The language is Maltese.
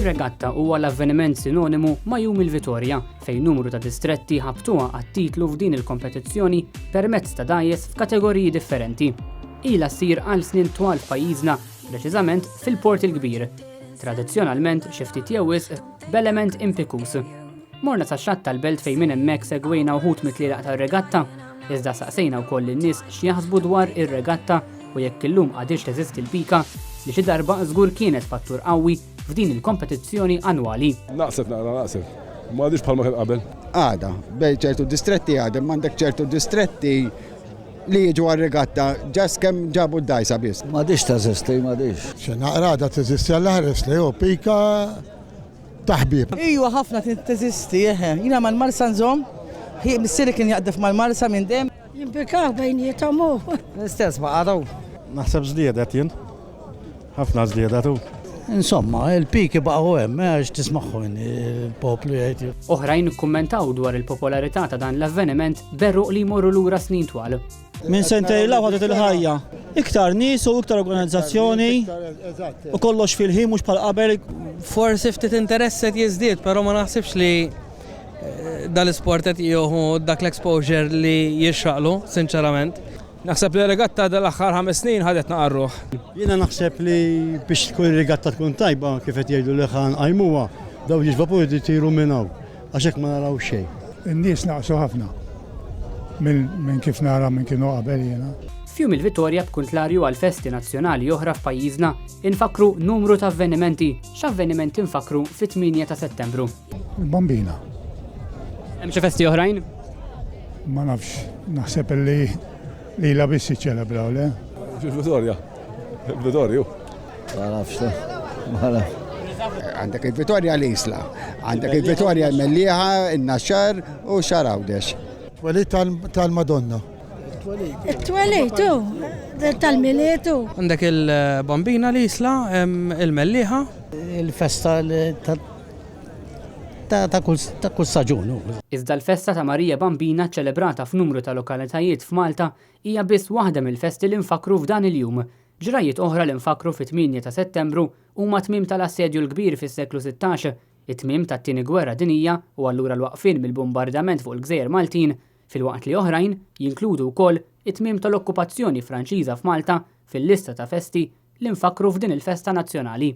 Ir-regatta huwa l-avveniment sinonimu ma' Jum il-Vittorja fejn numru ta' distretti ħabtuha għat-titlu f'din il-kompetizzjoni permezz ta' dgħajjes f'kategoriji differenti. Ilha ssir għal snin twal f'pajjiżna, preċiżament fil-Port il-Kbir. Tradizzjonalment xi ftit jew wisq b'element impikus. Morna sax-xatt tal-belt fejn minn hemmhekk segwejna wħud mit-tlielaq tar-regatta, iżda saqsejna wkoll lin-nies x'jaħsbu dwar ir-regatta u jekk illum għadix teżisti l-pika li xi darba żgur kienet fattur qawwi f'din il-kompetizzjoni annwali. Naqseb. Ma għadix bħalma kien qabel. Għada, bej ċertu distretti għada, m'għandek ċertu distretti li jiġu għal-regatta ġas kemm ġabu d-dajsa biss. M'għadix teżisti, m'għadix. Xenaqrada teżisti għall-ħares li hu pika taħbib. Ijwa ħafna teżisti, jina mal-marsa nżomm, missiri kien jaqdef mal-marsa minn dem. Jimpikaw bejnietom hu. L-istess ma għadaw. Naħseb żdiedet jien. Ħafna żdiedet hu. Insomma, il-piki baqgħu hemm għax tismaħħu il-poplu jgħid. Oħrajn ikkummentaw dwar il-popolarità ta' dan l-avveniment berruq li jmorru lura snin twal. Min sentej law ħadet il-ħajja. Iktar nies u iktar organizzazzjoni u kollox fil-ħin mhux bħal qabel. Forsi ftit interesset jiżdied, però ma naħsibx li dal-isport qed jieħu dak l-exposure li jixraqlu, sinċerament. Naħseb li regatta dal-aħħar 5 snin ħadet naqarruh. Jiena naħseb li biex tkun regatta tkun tajba kif qed jgħidu li ħan qajmuha daw jiġvapu jtiru minn hawn għax hekk ma naraw xejn. In-nies naqsu ħafna minn kif nara minn kienu qabel jiena. F'Jum il-Vittorja b'kuntlarju għal festi nazzjonali oħra f'pajjiżna infakru numru ta' avvenimenti. X'avvenimenti infakru fit-8 ta' Settembru? Il-Bambina. Hemm xi festi oħrajn? Ma nafx, naħseb li la biss iċċelebraw le. Fil-Vittorja. Il-Vittorju. Ma nafx, ma nafx. Għandek il-Vittorja l-Isla, għandek il-Vittorja l-Mellieħa, il-Naxxar u Xarawdex. Twelit tal-Madonna. Twelitu, tal-militu. Għandek il-Bambina l-Isla, il-Mellieħa. Il-festa ta' kull staġun. Iżda l-festa ta' Marija Bambina ċelebrata f'numru ta' lokalitajiet f'Malta hija biss waħda mill-festi li nfakru f'dan il-jum. Ġrajiet oħra li nfakru fit-8 ta' Settembru huma tmiem tal-assedju l-kbir fis-seklu 16, it-tmiem tat-tieni gwerra dinjija u allura l-waqfien mill-bombardament fuq il-Gżejjer Maltin, filwaqt li oħrajn jinkludu wkoll it-tmiem tal-okkupazzjoni Franċiża f'Malta fil-lista ta' festi li nfakru f'din il-festa nazzjonali.